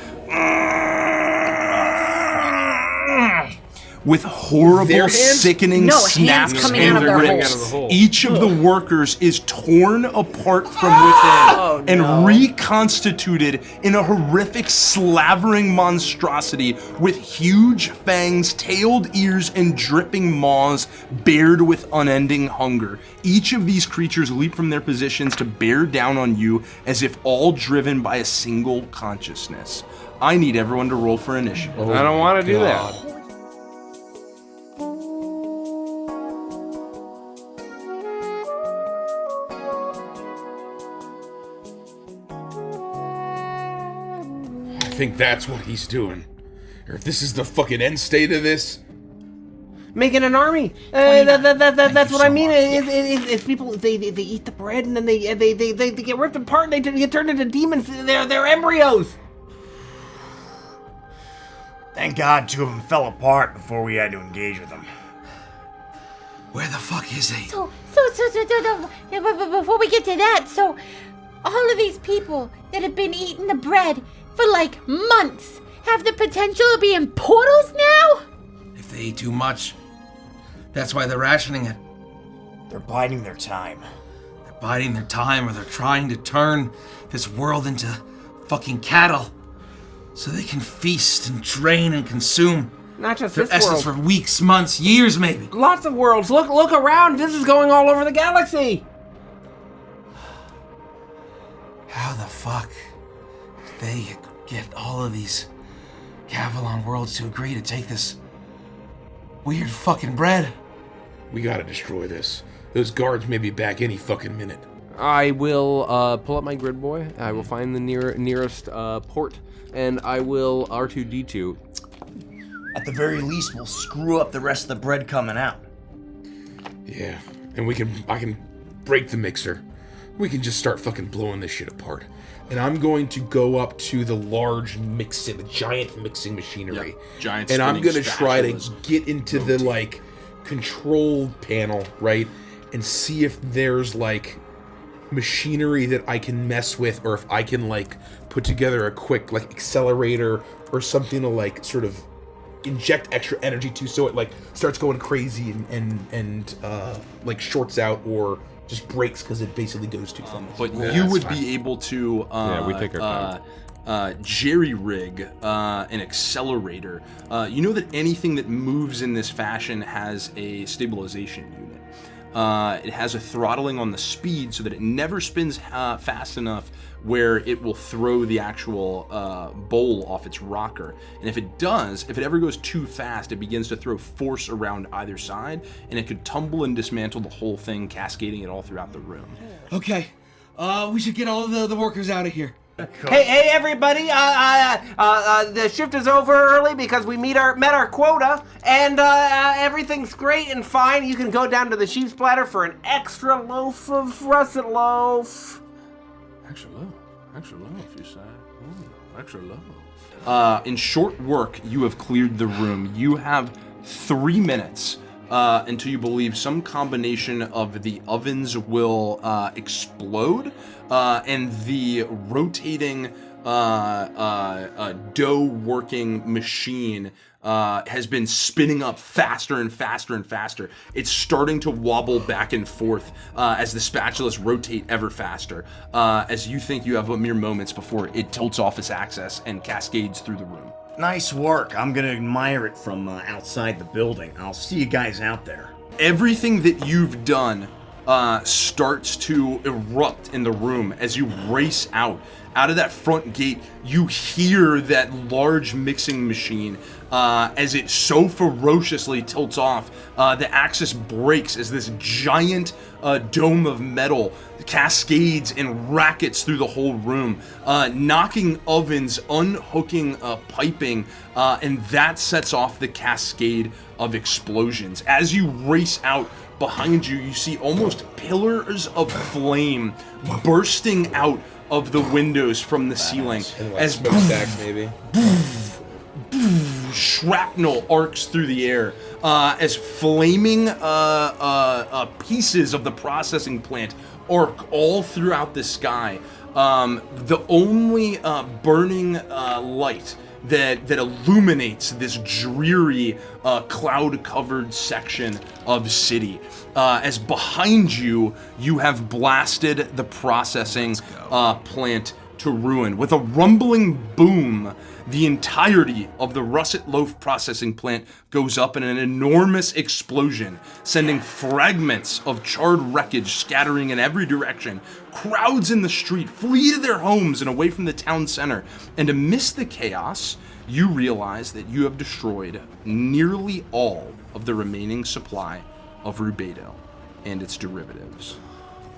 With horrible, sickening
No,
snaps
hands coming
and
out of their
rips,
holes.
each of the workers is torn apart from within and reconstituted in a horrific, slavering monstrosity with huge fangs, tailed ears, and dripping maws bared with unending hunger. Each of these creatures leap from their positions to bear down on you as if all driven by a single consciousness. I need everyone to roll for initiative.
I don't want to do that.
I think that's what he's doing. Or if this is the fucking end state of this.
Making an army. That's what I mean. It's people. They eat the bread and then they get ripped apart. And they get turned into demons. They're embryos.
Thank God 2 of them fell apart before we had to engage with them.
Where the fuck is he?
So, before we get to that, so all of these people that have been eating the bread for like months have the potential of being portals now?
If they eat too much, that's why they're rationing it.
They're biding their time.
They're biding their time, or they're trying to turn this world into fucking cattle so they can feast and drain and consume
Not just
their
this
essence
world.
for weeks, months, years maybe.
Lots of worlds. Look around. This is going all over the galaxy.
How the fuck did they get all of these Cavalon worlds to agree to take this weird fucking bread?
We gotta destroy this. Those guards may be back any fucking minute.
I will pull up my grid boy. I will find the nearest port, and I will R2D2.
At the very least, we'll screw up the rest of the bread coming out.
Yeah, and I can break the mixer. We can just start fucking blowing this shit apart. And I'm going to go up to the giant mixing machinery.
Yep. Giant
and I'm
spinning
gonna try to
spatulas.
get into the like control panel, right? And see if there's like machinery that I can mess with, or if I can like put together a quick like accelerator or something to like sort of inject extra energy to, so it like starts going crazy and like shorts out or just breaks because it basically goes too fast.
But
Yeah,
you
that's
would
fine.
be able to
we take our time.
jerry-rig an accelerator. You know that anything that moves in this fashion has a stabilization unit. It has a throttling on the speed so that it never spins fast enough where it will throw the actual bowl off its rocker. And if it does, if it ever goes too fast, it begins to throw force around either side, and it could tumble and dismantle the whole thing, cascading it all throughout the room.
Okay, we should get all of the workers out of here.
Hey, everybody! The shift is over early because we met our quota, and everything's great and fine. You can go down to the sheep's platter for an extra loaf of russet loaf.
Extra loaf, you say? Ooh, extra loaf. In short work, you have cleared the room. You have 3 minutes until you believe some combination of the ovens will explode, and the rotating dough working machine has been spinning up faster and faster and faster. It's starting to wobble back and forth as the spatulas rotate ever faster, as you think you have mere moments before it tilts off its axis and cascades through the room.
Nice work. I'm gonna admire it from outside the building. I'll see you guys out there.
Everything that you've done starts to erupt in the room as you race out. Out of that front gate, you hear that large mixing machine as it so ferociously tilts off. The axis breaks as this giant dome of metal cascades and rackets through the whole room, knocking ovens, unhooking piping, and that sets off the cascade of explosions. As you race out, behind you, you see almost pillars of flame bursting out of the windows from the ceiling
And like
as
smokestacks, maybe.
shrapnel arcs through the air as flaming pieces of the processing plant arc all throughout the sky. The only burning light that illuminates this dreary, cloud-covered section of city. As behind you, you have blasted the processing plant to ruin. With a rumbling boom, the entirety of the russet loaf processing plant goes up in an enormous explosion, sending fragments of charred wreckage scattering in every direction. Crowds in the street flee to their homes and away from the town center. And amidst the chaos, you realize that you have destroyed nearly all of the remaining supply of rubedo and its derivatives.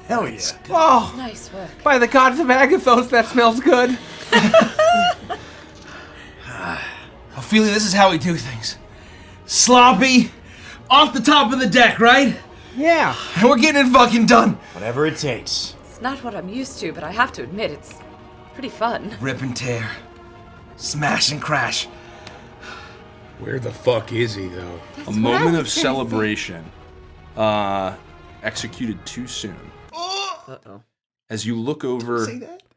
Hell yeah.
Oh,
Nice work.
by the gods of Agathos, that smells good.
Ophelia, this is how we do things. Sloppy, off the top of the deck, right?
Yeah.
And we're getting it fucking done.
Whatever it takes.
It's not what I'm used to, but I have to admit, it's pretty fun.
Rip and tear. Smash and crash.
Where the fuck is he, though?
A moment of celebration, executed too soon.
Uh-oh.
As you look over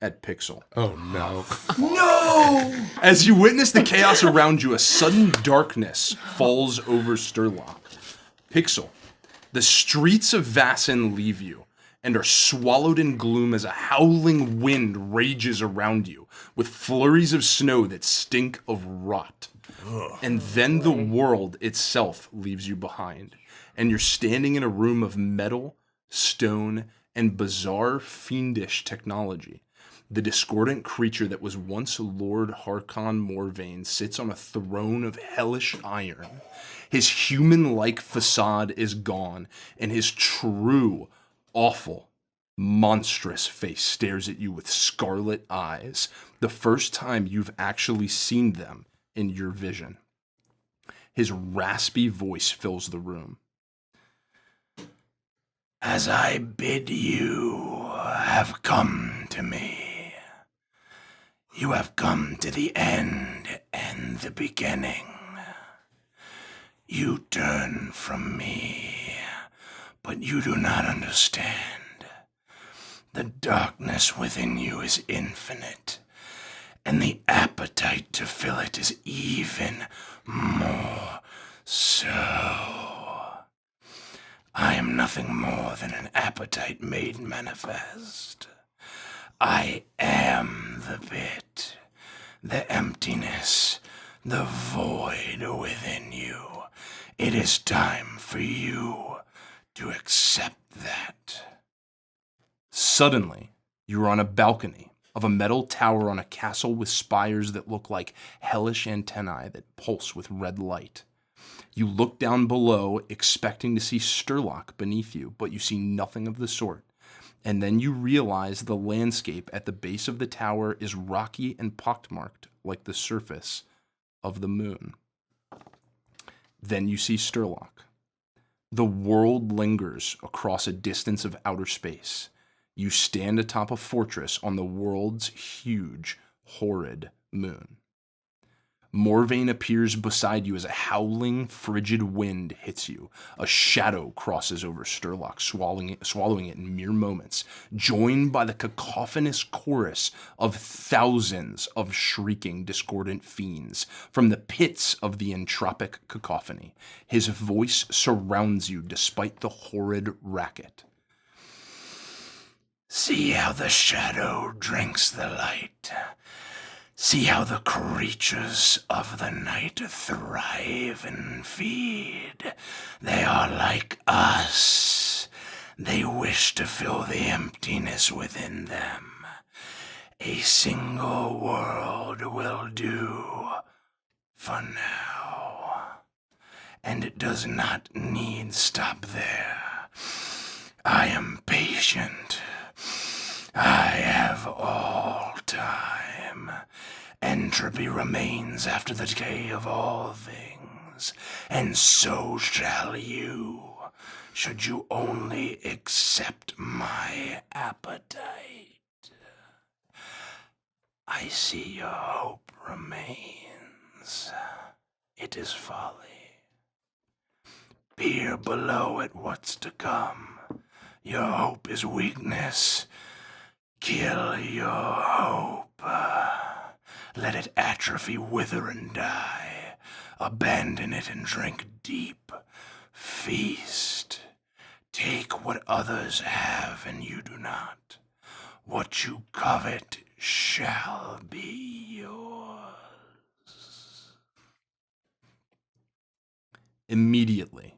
at Pixel.
Oh, no.
No!
As you witness the chaos around you, a sudden darkness falls over Sturlock. Pixel, the streets of Vassin leave you and are swallowed in gloom as a howling wind rages around you with flurries of snow that stink of rot. And then the world itself leaves you behind, and you're standing in a room of metal, stone, and bizarre fiendish technology. The discordant creature that was once Lord Harkon Morvain sits on a throne of hellish iron. His human-like facade is gone, and his true, awful, monstrous face stares at you with scarlet eyes, the first time you've actually seen them in your vision. His raspy voice fills the room. As I bid you have come to me, you have come to the end and the beginning. You turn from me, but you do not understand. The darkness within you is infinite, and the appetite to fill it is even more so. I am nothing more than an appetite made manifest. I am the pit, the emptiness, the void within you. It is time for you to accept that. Suddenly, you are on a balcony of a metal tower on a castle with spires that look like hellish antennae that pulse with red light. You look down below, expecting to see Sturlock beneath you, but you see nothing of the sort. And then you realize the landscape at the base of the tower is rocky and pockmarked like the surface of the moon. Then you see Sturlock. The world lingers across a distance of outer space. You stand atop a fortress on the world's huge, horrid moon. Morvain appears beside you as a howling, frigid wind hits you. A shadow crosses over Sturlock, swallowing it in mere moments, joined by the cacophonous chorus of thousands of shrieking, discordant fiends from the pits of the entropic cacophony. His voice surrounds you despite the horrid racket. See how the shadow drinks the light. See how the creatures of the night thrive and feed. They are like us. They wish to fill the emptiness within them. A single world will do for now. And it does not need stop there. I am patient. I have all time. Entropy remains after the decay of all things, and so shall you. should you only accept my appetite. I see your hope remains. It is folly. Peer below at what's to come. Your hope is weakness. Kill your hope. Let it atrophy, wither, and die. Abandon it and drink deep. Feast. Take what others have and you do not. What you covet shall be yours. Immediately,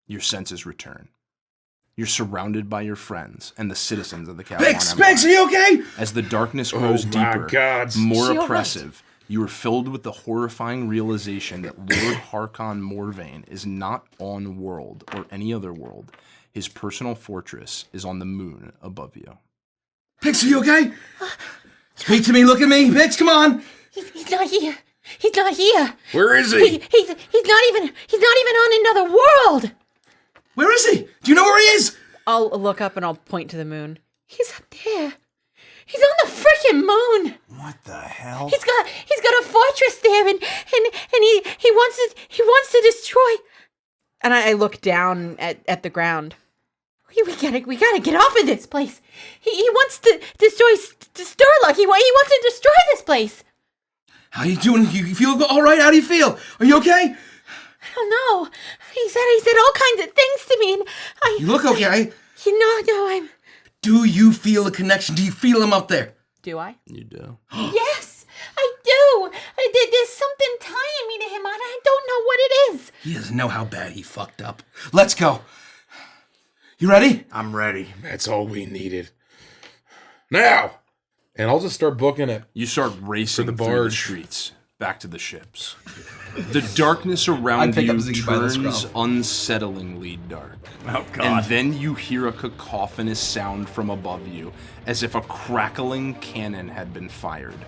your senses return. You're surrounded by your friends and the citizens of the Catalan Empire.
Bix, are you okay?
As the darkness grows deeper, more oppressive, you are filled with the horrifying realization that Lord Harkon Morvain is not on world or any other world. His personal fortress is on the moon above you.
Bix, are you okay? Speak to me, look at me. Bix, come on.
He's not here. He's not here.
Where is he?
He's not even on another world.
Where is he? Do you know where he is?
I'll look up and I'll point to the moon.
He's up there. He's on the freaking moon.
What the hell?
He's got a fortress there, and he wants to destroy.
And I look down at the ground.
We gotta get off of this place. He wants to destroy Sturlock. He wants to destroy this place.
How you doing? You feel all right? How do you feel? Are you okay?
I don't know. He said all kinds of things to me, and
You look okay.
I'm.
Do you feel a connection? Do you feel him up there?
Do I?
You do.
Yes, I do. There's something tying me to him, and I don't know what it is.
He doesn't know how bad he fucked up. Let's go. You ready?
I'm ready.
That's all we needed. Now! And I'll just start booking it.
You start racing
For the
through the
barge.
streets, back to the ships. The darkness around
I pick
you
up Ziggy by the
turns
scruff.
unsettlingly dark.
Oh, God.
And then you hear a cacophonous sound from above you, as if a crackling cannon had been fired.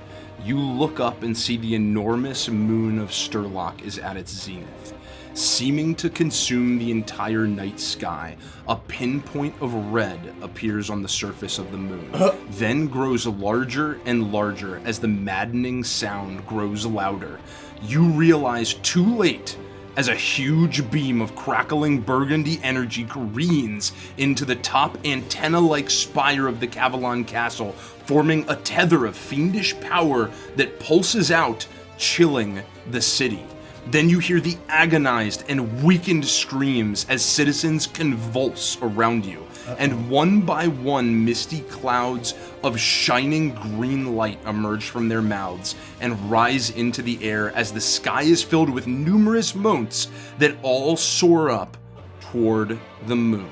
You look up and see the enormous moon of Sturlock is at its zenith. Seeming to consume the entire night sky, a pinpoint of red appears on the surface of the moon, then grows larger and larger as the maddening sound grows louder. You realize too late as a huge beam of crackling burgundy energy careens into the top antenna-like spire of the Cavalon Castle, forming a tether of fiendish power that pulses out, chilling the city. Then you hear the agonized and weakened screams as citizens convulse around you, and one by one misty clouds of shining green light emerge from their mouths and rise into the air as the sky is filled with numerous motes that all soar up toward the moon.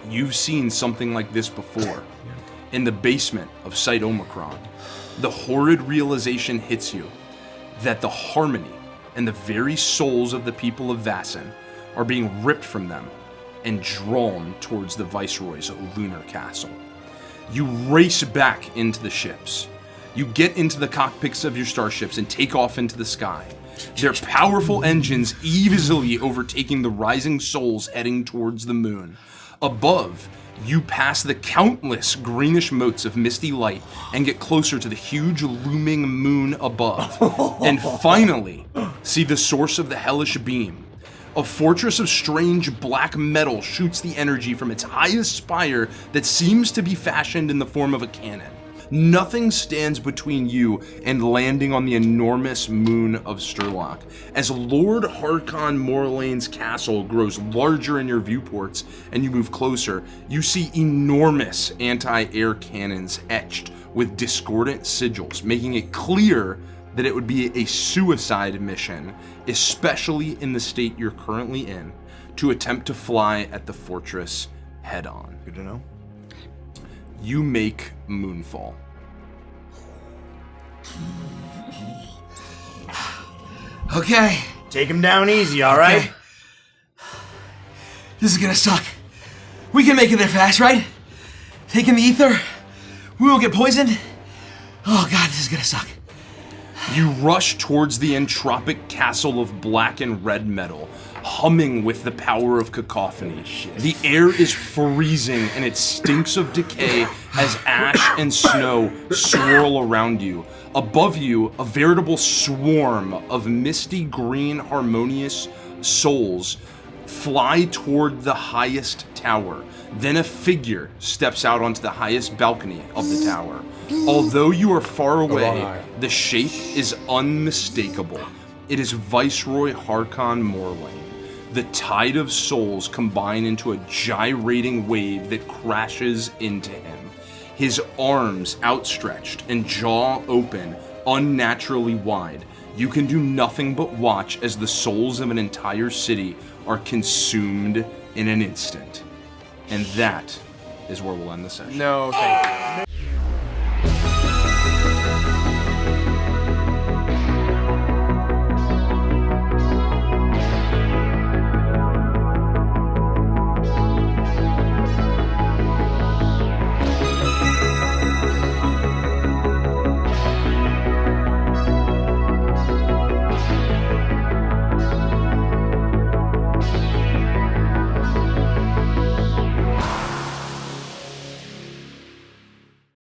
You've seen something like this before. In the basement of Site Omicron, the horrid realization hits you that the harmony and the very souls of the people of Vassan are being ripped from them and drawn towards the Viceroy's lunar castle. You race back into the ships. You get into the cockpits of your starships and take off into the sky, their powerful engines easily overtaking the rising souls heading towards the moon. Above, you pass the countless greenish motes of misty light and get closer to the huge looming moon above, and finally see the source of the hellish beam. A fortress of strange black metal shoots the energy from its highest spire that seems to be fashioned in the form of a cannon. Nothing stands between you and landing on the enormous moon of Sturlock. As Lord Harkon Morlane's castle grows larger in your viewports and you move closer, you see enormous anti-air cannons etched with discordant sigils, making it clear that it would be a suicide mission, especially in the state you're currently in, to attempt to fly at the fortress head-on.
Good to know.
You make moonfall.
Okay.
Take him down easy, all right?
Okay. This is gonna suck. We can make it there fast, right? Taking the ether, we won't get poisoned. Oh God, this is gonna suck.
You rush towards the entropic castle of black and red metal, humming with the power of cacophony. The air is freezing and it stinks of decay as ash and snow swirl around you. Above you, a veritable swarm of misty green harmonious souls fly toward the highest tower. Then a figure steps out onto the highest balcony of the tower. Although you are far away, the shape is unmistakable. It is Viceroy Harkon Morlane. The tide of souls combine into a gyrating wave that crashes into him. His arms outstretched and jaw open, unnaturally wide. You can do nothing but watch as the souls of an entire city are consumed in an instant. And that is where we'll end the session.
No, thank you.